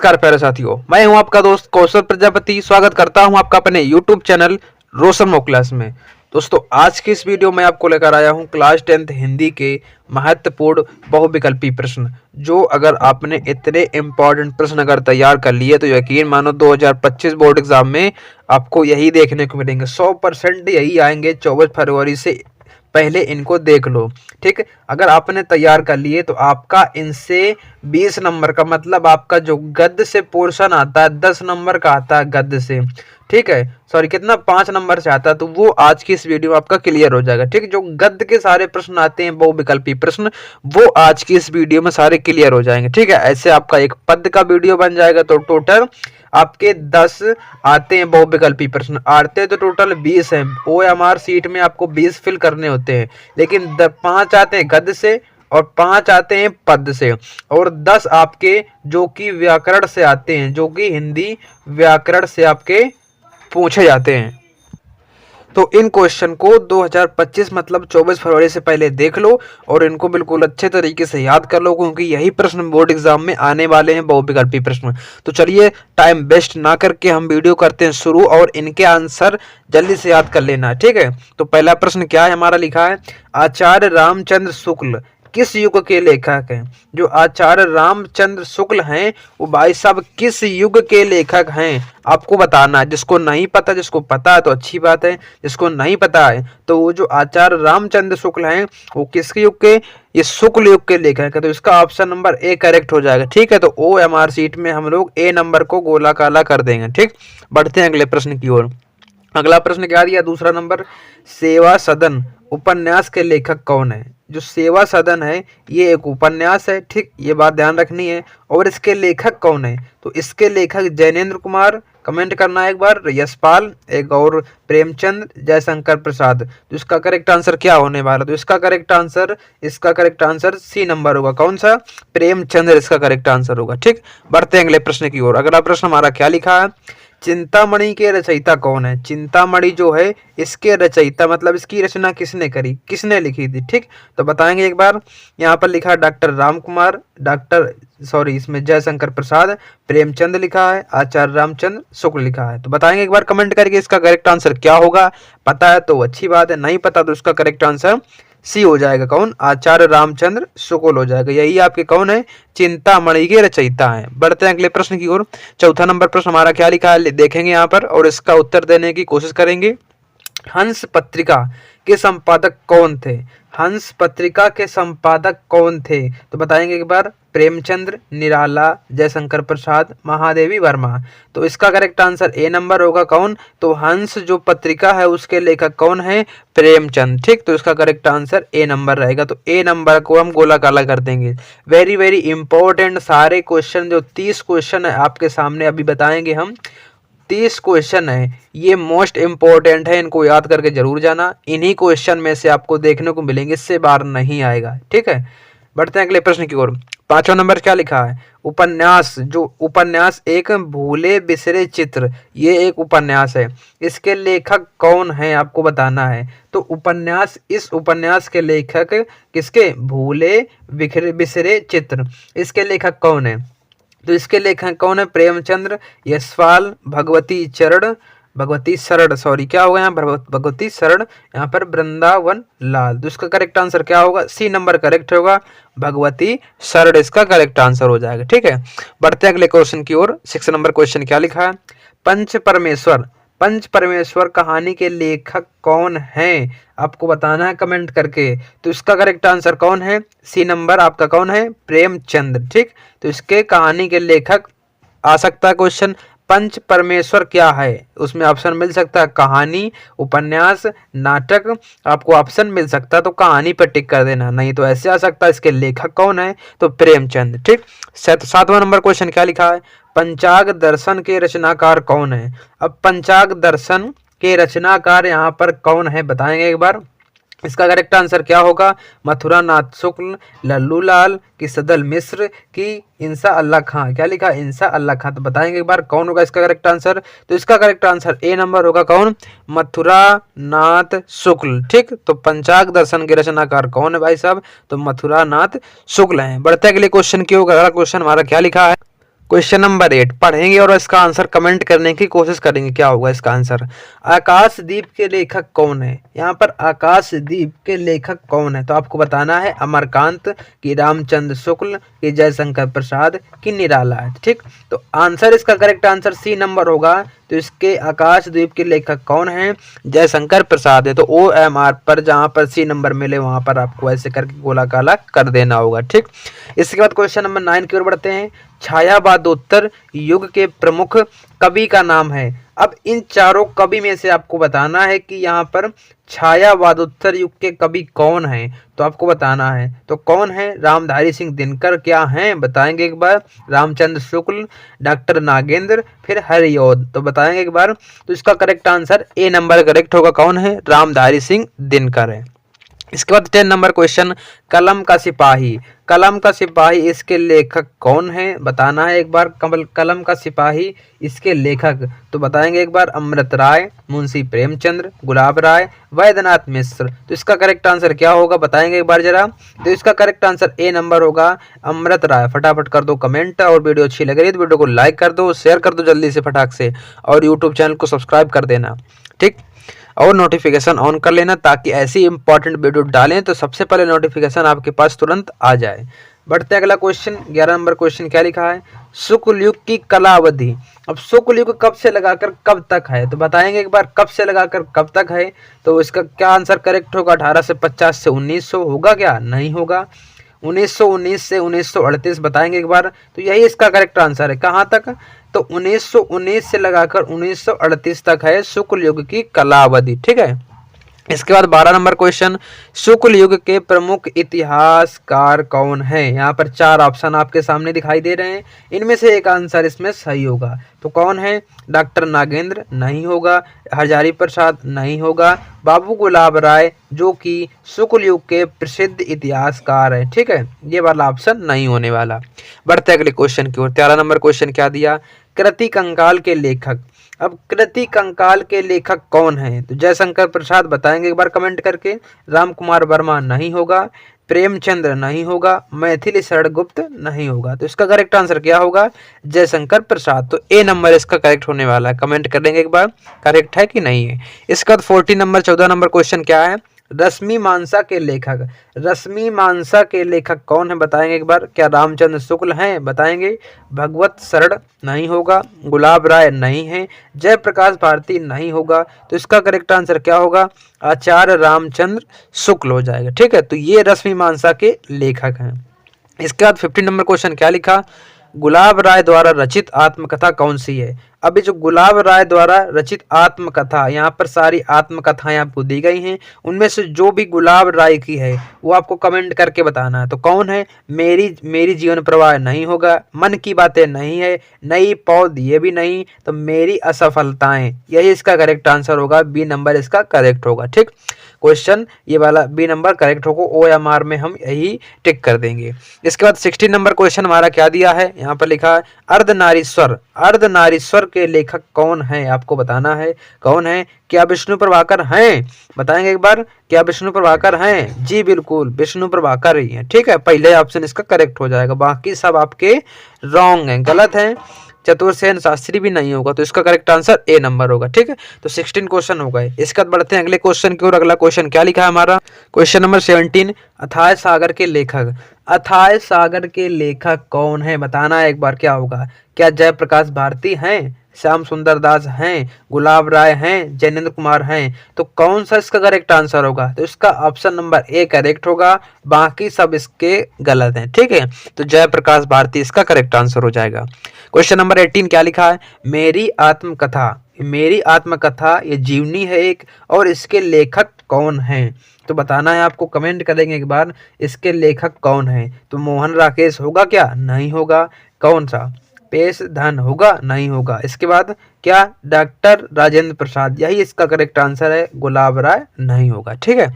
नमस्कार प्यारे साथियों, मैं हूं आपका दोस्त कौशल प्रजापति। स्वागत करता हूं आपका अपने YouTube चैनल रोशन मॉक क्लास में। दोस्तों, आज की इस वीडियो में आपको लेकर आया हूं क्लास 10th हिंदी के महत्वपूर्ण बहुविकल्पी प्रश्न, जो अगर आपने इतने इम्पोर्टेंट प्रश्न अगर तैयार कर लिए तो यकीन मानो 2025 बोर्ड एग्जाम में आपको यही देखने को मिलेंगे। 100% यही आएंगे। 24 फरवरी से पहले इनको देख लो। ठीक, अगर आपने तैयार कर लिए तो आपका इनसे 20 नंबर का, मतलब आपका जो गद्य से पोर्शन आता है 10 नंबर का आता है गद्य से। ठीक है, सॉरी कितना 5 नंबर से आता है, तो वो आज की इस वीडियो में आपका क्लियर हो जाएगा। ठीक, जो गद्य के सारे प्रश्न आते हैं बहुविकल्पी प्रश्न, वो आज की इस वीडियो में सारे क्लियर हो जाएंगे। ठीक है, ऐसे आपका एक पद का वीडियो बन जाएगा। तो टोटल आपके 10 आते हैं बहुविकल्पी प्रश्न, आते तो टोटल 20 हैं। OMR सीट में आपको 20 फिल करने होते हैं, लेकिन 5 आते हैं गद्य से और 5 आते हैं पद से, और 10 आपके जो कि व्याकरण से आते हैं, जो कि हिंदी व्याकरण से आपके पूछे जाते हैं। तो इन क्वेश्चन को 2025 मतलब 24 फरवरी से पहले देख लो और इनको बिल्कुल अच्छे तरीके से याद कर लो, क्योंकि यही प्रश्न बोर्ड एग्जाम में आने वाले हैं, बहुविकल्पी प्रश्न। तो चलिए टाइम वेस्ट ना करके हम वीडियो करते हैं शुरू, और इनके आंसर जल्दी से याद कर लेना है। ठीक है, तो पहला प्रश्न क्या है हमारा, लिखा है आचार्य रामचंद्र शुक्ल किस युग के लेखक हैं। जो आचार्य रामचंद्र शुक्ल हैं वो भाई साहब किस युग के लेखक हैं, आपको बताना है। जिसको नहीं पता, जिसको पता है तो अच्छी बात है, जिसको नहीं पता है तो वो जो आचार्य रामचंद्र शुक्ल हैं वो किसके युग के, ये शुक्ल युग के लेखक है। तो इसका ऑप्शन नंबर ए करेक्ट हो जाएगा। ठीक है, तो OMR सीट में हम लोग ए नंबर को गोला काला कर देंगे। ठीक, बढ़ते हैं अगले प्रश्न की ओर। अगला प्रश्न क्या दिया, दूसरा नंबर, सेवा सदन उपन्यास के लेखक कौन है। जो सेवा सदन है ये एक उपन्यास है। ठीक, ये बात ध्यान रखनी है। और इसके लेखक कौन है, तो इसके लेखक जैनेन्द्र कुमार, कमेंट करना है एक बार, यशपाल, एक और प्रेमचंद, जयशंकर प्रसाद। तो इसका करेक्ट आंसर क्या होने वाला, तो इसका करेक्ट आंसर सी नंबर होगा। कौन सा, प्रेमचंद्र इसका करेक्ट आंसर होगा। ठीक, बढ़ते हैं अगले प्रश्न की ओर। अगला प्रश्न हमारा क्या लिखा है, चिंतामणि के रचयिता कौन है। चिंतामणि जो है इसके रचयिता, मतलब इसकी रचना किसने करी, किसने लिखी थी। ठीक, तो बताएंगे एक बार। यहाँ पर लिखा है डॉक्टर राम कुमार, इसमें जयशंकर प्रसाद, प्रेमचंद लिखा है, आचार्य रामचंद्र शुक्ल लिखा है। तो बताएंगे एक बार कमेंट करके इसका करेक्ट आंसर क्या होगा। पता है तो अच्छी बात है, नहीं पता तो इसका करेक्ट आंसर सी हो जाएगा। कौन, आचार्य रामचंद्र शुक्ल हो जाएगा। यही आपके कौन है, चिंतामणि के रचयिता हैं। बढ़ते हैं अगले प्रश्न की ओर। चौथा नंबर प्रश्न हमारा क्या लिखा है, देखेंगे यहाँ पर और इसका उत्तर देने की कोशिश करेंगे। हंस पत्रिका के संपादक कौन थे। हंस पत्रिका के संपादक कौन थे, तो बताएंगे एक बार, प्रेमचंद्र, निराला, जयशंकर प्रसाद, महादेवी वर्मा। तो इसका करेक्ट आंसर ए नंबर होगा। कौन, तो हंस जो पत्रिका है उसके लेखक कौन है, प्रेमचंद। ठीक, तो इसका करेक्ट आंसर ए नंबर रहेगा। तो ए नंबर को हम गोला काला कर देंगे। वेरी वेरी इंपॉर्टेंट सारे क्वेश्चन, जो 30 क्वेश्चन है आपके सामने अभी बताएंगे हम। 30 क्वेश्चन है, ये मोस्ट इंपॉर्टेंट है, इनको याद करके जरूर जाना। इन्हीं क्वेश्चन में से आपको देखने को मिलेंगे, इससे बाहर नहीं आएगा। ठीक है, बढ़ते हैं अगले प्रश्न की ओर। पांचवा नंबर क्या लिखा है, उपन्यास, जो उपन्यास एक भूले बिसरे चित्र, ये एक उपन्यास है, इसके लेखक कौन है आपको बताना है। तो उपन्यास, इस उपन्यास के लेखक किसके, भूले बिसरे चित्र, इसके लेखक कौन है। तो इसके लेखक कौन है, प्रेमचंद्र, यशपाल, भगवती शरण, सॉरी क्या होगा यहाँ, भगवती शरण, यहाँ पर वृंदावन लाल। तो इसका करेक्ट आंसर क्या होगा, सी नंबर करेक्ट होगा, भगवती शरण इसका करेक्ट आंसर हो जाएगा। ठीक है, बढ़ते अगले क्वेश्चन की ओर। 6 नंबर क्वेश्चन क्या लिखा है, पंच परमेश्वर कहानी के लेखक कौन हैं, आपको बताना है कमेंट करके। तो इसका करेक्ट आंसर कौन है, सी नंबर आपका कौन है, प्रेमचंद। ठीक, तो इसके कहानी के लेखक आ सकता है क्वेश्चन, पंच परमेश्वर क्या है, उसमें ऑप्शन मिल सकता है कहानी, उपन्यास, नाटक, आपको ऑप्शन मिल सकता है तो कहानी पर टिक कर देना, नहीं तो ऐसे आ सकता है इसके लेखक कौन है, तो प्रेमचंद। ठीक, 7वां नंबर क्वेश्चन क्या लिखा है, पंचाग दर्शन के रचनाकार कौन है। अब पंचाग दर्शन के रचनाकार यहाँ पर कौन है बताएंगे एक बार। इसका करेक्ट आंसर क्या होगा, मथुरा नाथ शुक्ल, लल्लू लाल, की सदल मिश्र, की इंसा अल्लाह खां। क्या लिखा, इंसा अल्लाह खां। तो बताएंगे एक बार कौन होगा इसका करेक्ट आंसर। तो इसका करेक्ट आंसर ए नंबर होगा। कौन, मथुरा नाथ शुक्ल। ठीक, तो पंचाग दर्शन के रचनाकार कौन है भाई साहब, तो मथुरा नाथ शुक्ल हैं। बढ़ते अगले क्वेश्चन की ओर। अगला क्वेश्चन हमारा क्या लिखा है, क्वेश्चन नंबर 8 पढ़ेंगे और इसका आंसर कमेंट करने की कोशिश करेंगे। क्या होगा इसका आंसर? आकाशदीप के लेखक कौन है? यहाँ पर आकाशदीप के लेखक कौन है? तो आपको बताना है अमरकांत कि रामचंद्र शुक्ल कि जयशंकर प्रसाद कि निराला है। ठीक, तो आंसर इसका करेक्ट आंसर सी नंबर होगा। तो इसके आकाशदीप के लेखक कौन है? जयशंकर प्रसाद है। तो OMR पर जहाँ पर सी नंबर मिले वहाँ पर आपको ऐसे करके गोला काला कर देना होगा। ठीक, इसके बाद क्वेश्चन नंबर 9 की ओर बढ़ते हैं। छायावादोत्तर युग के प्रमुख कवि का नाम है। अब इन चारों कवि में से आपको बताना है कि यहाँ पर छायावादोत्तर युग के कवि कौन हैं। तो आपको बताना है तो कौन है? रामधारी सिंह दिनकर क्या हैं? बताएंगे एक बार। रामचंद्र शुक्ल, डॉक्टर नागेंद्र, फिर हरिऔध। तो बताएंगे एक बार। तो इसका correct answer A number correct होगा। कौन है? रामधारी सिंह दिनकर है। इसके बाद 10 नंबर क्वेश्चन, कलम का सिपाही। कलम का सिपाही इसके लेखक कौन है? बताना है एक बार। कलम का सिपाही इसके लेखक तो बताएंगे एक बार। अमृत राय, मुंशी प्रेमचंद्र, गुलाब राय, वैद्यनाथ मिश्र। तो इसका करेक्ट आंसर क्या होगा? बताएंगे एक बार जरा। तो इसका करेक्ट आंसर ए नंबर होगा, अमृत राय। फटाफट कर दो कमेंट, और वीडियो अच्छी लग रही है तो वीडियो को लाइक कर दो, शेयर कर दो जल्दी से फटाक से, और यूट्यूब चैनल को सब्सक्राइब कर देना। ठीक, और नोटिफिकेशन ऑन कर लेना ताकि ऐसी इंपॉर्टेंट वीडियो डालें तो सबसे पहले नोटिफिकेशन आपके पास तुरंत आ जाए। बढ़ते अगला क्वेश्चन, 11 नंबर क्वेश्चन क्या लिखा है? शुक्ल युग की कला अवधि। अब शुक्ल युग कब से लगाकर कब तक है? तो बताएंगे एक बार। कब से लगाकर कब तक है? तो इसका क्या आंसर करेक्ट होगा? 1850 से 1900 होगा क्या? नहीं होगा। 1919 से 1938 बताएंगे एक बार। तो यही इसका करेक्ट आंसर है। कहाँ तक? तो 1919 से लगाकर 1938 तक है शुक्ल युग की कला अवधि। ठीक है। इसके बाद 12 नंबर क्वेश्चन, शुक्ल युग के प्रमुख इतिहासकार कौन है? यहाँ पर 4 ऑप्शन आपके सामने दिखाई दे रहे हैं, इनमें से एक आंसर इसमें सही होगा। तो कौन है? डॉक्टर नागेंद्र नहीं होगा, हजारी प्रसाद नहीं होगा, बाबू गुलाब राय जो कि शुक्ल युग के प्रसिद्ध इतिहासकार है। ठीक है, ये वाला ऑप्शन नहीं होने वाला। बढ़ते अगले क्वेश्चन की ओर। 13 नंबर क्वेश्चन क्या दिया? कृति कंकाल के लेखक। अब कृति कंकाल के लेखक कौन है? तो जयशंकर प्रसाद बताएंगे एक बार कमेंट करके। राम कुमार वर्मा नहीं होगा, प्रेमचंद्र नहीं होगा, मैथिली शरण गुप्त नहीं होगा। तो इसका करेक्ट आंसर क्या होगा? जयशंकर प्रसाद। तो ए नंबर इसका करेक्ट होने वाला है। कमेंट कर देंगे एक बार करेक्ट है कि नहीं है। इसका 14 नंबर क्वेश्चन क्या है? रश्मि मानसा के लेखक। रश्मि मानसा के लेखक कौन है? बताएंगे एक बार। क्या रामचंद्र शुक्ल हैं? बताएंगे। भगवत शरण नहीं होगा, गुलाब राय नहीं है, जयप्रकाश भारती नहीं होगा। तो इसका करेक्ट आंसर क्या होगा? आचार्य रामचंद्र शुक्ल हो जाएगा। ठीक है, तो ये रश्मि मानसा के लेखक हैं। इसके बाद 15 नंबर क्वेश्चन क्या लिखा? गुलाब राय द्वारा रचित आत्मकथा कौन सी है? अभी जो गुलाब राय द्वारा रचित आत्मकथा, यहाँ पर सारी आत्मकथाएं आपको दी गई हैं, उनमें से जो भी गुलाब राय की है वो आपको कमेंट करके बताना है। तो कौन है? मेरी जीवन प्रवाह नहीं होगा, मन की बातें नहीं है, नई पौध ये भी नहीं, तो मेरी असफलताएं, यही इसका करेक्ट आंसर होगा। बी नंबर इसका करेक्ट होगा। ठीक, क्वेश्चन ये वाला बी नंबर करेक्ट होगा। OMR में हम यही टिक कर देंगे। इसके बाद 16 नंबर क्वेश्चन हमारा क्या दिया है? यहाँ पर लिखा है अर्धनारीश्वर। अर्धनारीश्वर के लेखक कौन है? आपको बताना है कौन है। क्या विष्णु प्रभाकर हैं? बताएंगे एक बार। क्या विष्णु प्रभाकर हैं? जी बिल्कुल, विष्णु प्रभाकर ही है। ठीक है, पहले ऑप्शन इसका करेक्ट हो जाएगा, बाकी सब आपके रॉन्ग हैं, गलत हैं। चतुर्सेन शास्त्री भी नहीं होगा, तो इसका करेक्ट आंसर ए नंबर होगा। ठीक है, तो 16 क्वेश्चन हो गए। इसके बाद बढ़ते हैं अगले क्वेश्चन की ओर। अगला क्वेश्चन क्या लिखा है हमारा? क्वेश्चन नंबर 17, अथाय सागर के लेखक। अथाय सागर के लेखक कौन है? बताना है एक बार। क्या होगा? क्या जयप्रकाश भारती हैं, श्याम सुंदर दास हैं, गुलाब राय हैं, जैनेन्द्र कुमार हैं? तो कौन सा इसका करेक्ट आंसर होगा? तो इसका ऑप्शन नंबर ए करेक्ट होगा, बाकी सब इसके गलत हैं। ठीक है, तो जयप्रकाश भारती इसका करेक्ट आंसर हो जाएगा। क्वेश्चन नंबर 18 क्या लिखा है? मेरी आत्मकथा। मेरी आत्मकथा ये जीवनी है एक, और इसके लेखक कौन हैं? तो बताना है आपको, कमेंट करेंगे एक बार इसके लेखक कौन हैं। तो मोहन राकेश होगा क्या? नहीं होगा। कौन सा? पेश धन होगा? नहीं होगा। इसके बाद क्या? डॉक्टर राजेंद्र प्रसाद, यही इसका करेक्ट आंसर है। गुलाब राय नहीं होगा। ठीक है,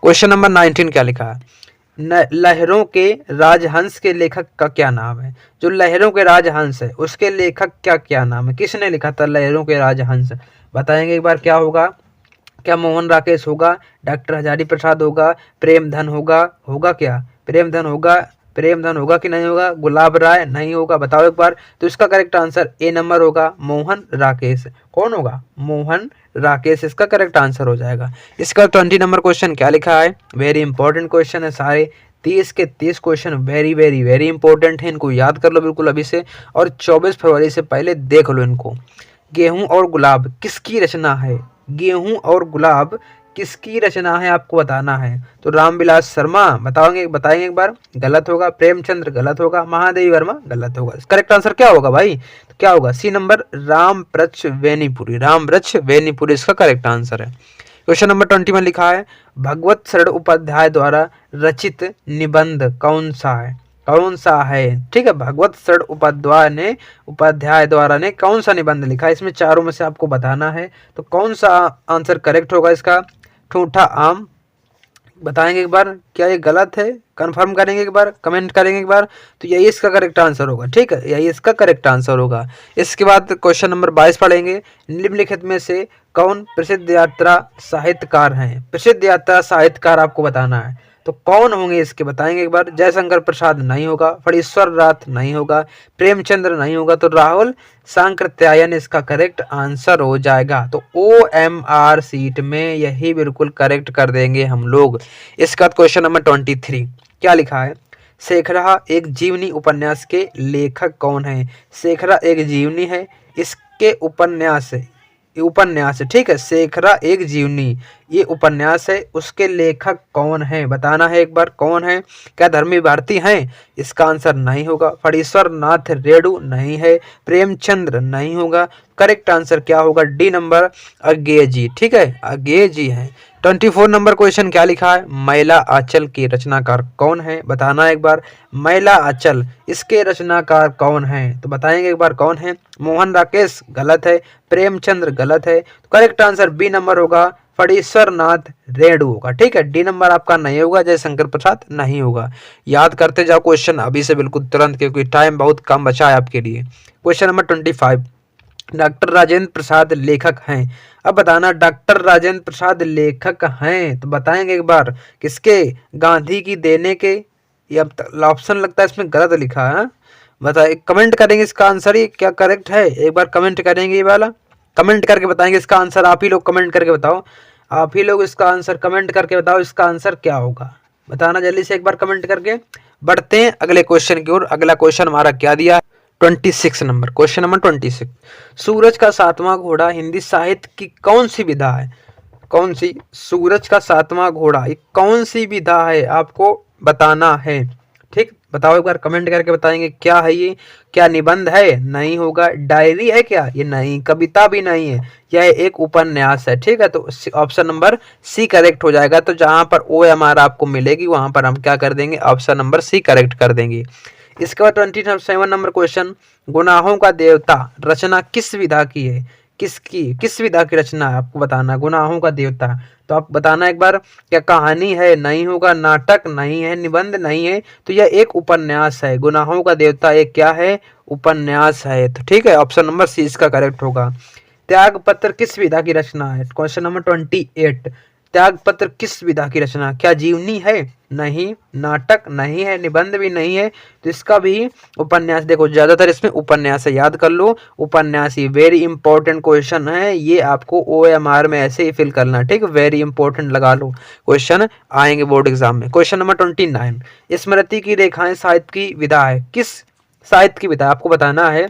क्वेश्चन नंबर 19 क्या लिखा है? लहरों के राजहंस के लेखक का क्या नाम है? जो लहरों के राजहंस है उसके लेखक क्या नाम है? किसने लिखा था लहरों के राजहंस? बताएंगे एक बार। क्या होगा? क्या मोहन राकेश होगा, डॉक्टर हजारी प्रसाद होगा, प्रेमधन होगा? होगा क्या? प्रेमधन होगा, प्रेमधन होगा कि नहीं होगा, गुलाब राय नहीं होगा, बताओ एक बार। तो इसका करेक्ट आंसर ए नंबर होगा, मोहन राकेश। कौन होगा? मोहन राकेश इसका करेक्ट आंसर हो जाएगा। इसका 20 नंबर क्वेश्चन क्या लिखा है, वेरी इंपॉर्टेंट क्वेश्चन है सारे, 30 के 30 question very very very important है, इनको याद कर लो बिल्कुल अभी से, और 24 फरवरी से पहले देख लो इनको। गेहूं और गुलाब किसकी रचना है? गेहूं और गुलाब किसकी रचना है आपको बताना है। तो रामविलास शर्मा बताएंगे एक बार, गलत होगा। प्रेमचंद्र गलत होगा। महादेवी वर्मा गलत होगा। करेक्ट आंसर क्या होगा भाई? तो क्या होगा? सी नंबर, राम वृक्ष वेनीपुरी। राम वृक्ष वेनीपुरी इसका करेक्ट आंसर है। क्वेश्चन नंबर 20 में लिखा है, भगवत शरण उपाध्याय द्वारा रचित निबंध कौन सा है? कौन सा है? ठीक है, भगवत शरण उपाध्याय द्वारा ने कौन सा निबंध लिखा है? इसमें चारों में से आपको बताना है, तो कौन सा आंसर करेक्ट होगा इसका? ठूठा आम। बताएंगे एक बार, क्या ये गलत है? कंफर्म करेंगे एक बार, कमेंट करेंगे एक बार। तो यही इसका करेक्ट आंसर होगा। ठीक है, यही इसका करेक्ट आंसर होगा। इसके बाद क्वेश्चन नंबर 22 पढ़ेंगे, निम्नलिखित में से कौन प्रसिद्ध यात्रा साहित्यकार हैं? प्रसिद्ध यात्रा साहित्यकार आपको बताना है, तो कौन होंगे इसके बताएंगे एक बार। जयशंकर प्रसाद नहीं होगा, फणीश्वर नाथ नहीं होगा, प्रेमचंद्र नहीं होगा, तो राहुल सांकृत्यायन इसका करेक्ट आंसर हो जाएगा। तो OMR सीट में यही बिल्कुल करेक्ट कर देंगे हम लोग। इसका क्वेश्चन नंबर 23 क्या लिखा है, शेखरा एक जीवनी उपन्यास के लेखक कौन है? शेखरा एक जीवनी है, इसके उपन्यास है। ठीक है, शेखरा एक जीवनी ये उपन्यास है, उसके लेखक कौन है बताना है एक बार, कौन है? क्या धर्मी भारती हैं? इसका आंसर नहीं होगा। फणीश्वर नाथ रेणु नहीं है, प्रेमचंद्र नहीं होगा। करेक्ट आंसर क्या होगा? डी नंबर, अज्ञेय जी। ठीक है, अज्ञेय जी है। 24 नंबर क्वेश्चन क्या लिखा है, मैला आंचल के रचनाकार कौन है? बताना एक बार, मैला आंचल इसके रचनाकार कौन है? तो बताएंगे एक बार कौन है। मोहन राकेश गलत है, प्रेमचंद्र गलत है, तो करेक्ट आंसर बी नंबर होगा, फणीश्वर नाथ रेणु होगा। ठीक है, डी नंबर आपका नहीं होगा, जयशंकर प्रसाद नहीं होगा। याद करते जाओ क्वेश्चन अभी से बिल्कुल तुरंत, क्योंकि टाइम बहुत कम बचा है आपके लिए। Question number 25, doctor Rajendra Prasad लेखक हैं। अब बताना, डॉक्टर राजेंद्र प्रसाद लेखक हैं, तो बताएंगे एक बार किसके? गांधी की देने के। ये अब ऑप्शन लगता है इसमें गलत लिखा है, बताइए, कमेंट करेंगे इसका आंसर ये क्या करेक्ट है, एक बार कमेंट करेंगे, ये वाला कमेंट करके बताएंगे इसका आंसर। आप ही लोग कमेंट करके बताओ, आप ही लोग इसका आंसर कमेंट करके बताओ, इसका आंसर क्या होगा बताना जल्दी से एक बार कमेंट करके। बढ़ते हैं अगले क्वेश्चन की ओर। अगला क्वेश्चन हमारा क्या दिया? 26 नंबर, क्वेश्चन नंबर 26, सूरज का सातवां घोड़ा हिंदी साहित्य की कौन सी विधा है? कौन सी? सूरज का सातवां घोड़ा ये कौन सी विधा है आपको बताना है। ठीक, बताओ एक बार कमेंट करके बताएंगे क्या है ये। क्या निबंध है? नहीं होगा। डायरी है क्या? ये नहीं। कविता भी नहीं है, यह एक उपन्यास है। ठीक है, तो ऑप्शन नंबर सी करेक्ट हो जाएगा। तो जहां पर OMR आपको मिलेगी वहां पर हम क्या कर देंगे, ऑप्शन नंबर सी करेक्ट कर देंगे। इसके बाद 27 नंबर क्वेश्चन, गुनाहों का देवता रचना किस विधा की है? किस विधा की रचना है आपको बताना, गुनाहों का देवता। तो आप बताना एक बार, क्या कहानी है? नहीं होगा। नाटक नहीं है, निबंध नहीं है, तो यह एक उपन्यास है। गुनाहों का देवता एक क्या है? उपन्यास है। तो ठीक है, ऑप्शन नंबर सी इसका करेक्ट होगा। त्यागपत्र किस विधा की रचना है? क्वेश्चन नंबर 28, त्यागपत्र किस विधा की रचना? क्या जीवनी है? नहीं। नाटक नहीं है, निबंध भी नहीं है, तो इसका भी उपन्यास। देखो ज्यादातर इसमें उपन्यास है, याद कर लो, उपन्यास ही। वेरी इंपॉर्टेंट क्वेश्चन है ये, आपको OMR में ऐसे ही फिल करना। ठीक, वेरी इंपॉर्टेंट लगा लो, क्वेश्चन आएंगे बोर्ड एग्जाम में। क्वेश्चन नंबर 29, स्मृति की रेखाएं साहित्य की विधा है, किस साहित्य की विधा आपको बताना है।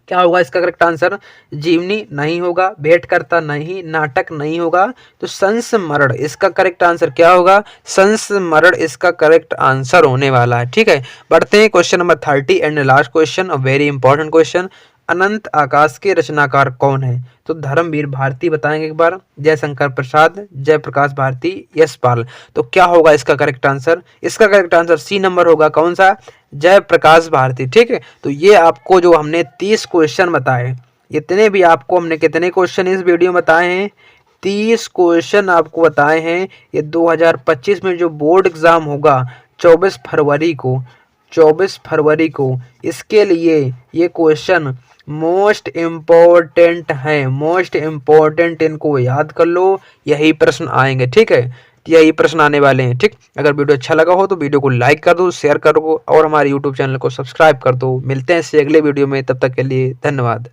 क्या होगा इसका करेक्ट आंसर? जीवनी नहीं होगा, भेंटकर्ता नहीं, नाटक नहीं होगा, तो संस्मरण इसका करेक्ट आंसर क्या होगा? संस्मरण इसका करेक्ट आंसर होने वाला है। ठीक है, बढ़ते हैं question number 30 and last question, very important question, अनंत आकाश के रचनाकार कौन है? तो धर्मवीर भारती बताएंगे एक बार, जयशंकर प्रसाद, जयप्रकाश भारती, यशपाल। तो क्या होगा इसका करेक्ट आंसर? इसका करेक्ट आंसर सी नंबर होगा, कौन सा? जयप्रकाश भारती। ठीक है, तो ये आपको जो हमने 30 क्वेश्चन बताए, इतने भी आपको हमने कितने क्वेश्चन इस वीडियो में बताए हैं? 30 क्वेश्चन आपको बताए हैं। ये 2025 में जो बोर्ड एग्जाम होगा 24 फरवरी को, 24 फरवरी को, इसके लिए ये क्वेश्चन मोस्ट इम्पोर्टेंट है, मोस्ट इम्पोर्टेंट, इनको याद कर लो, यही प्रश्न आएंगे। ठीक है, यही प्रश्न आने वाले हैं। ठीक, अगर वीडियो अच्छा लगा हो तो वीडियो को लाइक कर दो, शेयर करो और हमारे यूट्यूब चैनल को सब्सक्राइब कर दो। मिलते हैं इससे अगले वीडियो में, तब तक के लिए धन्यवाद।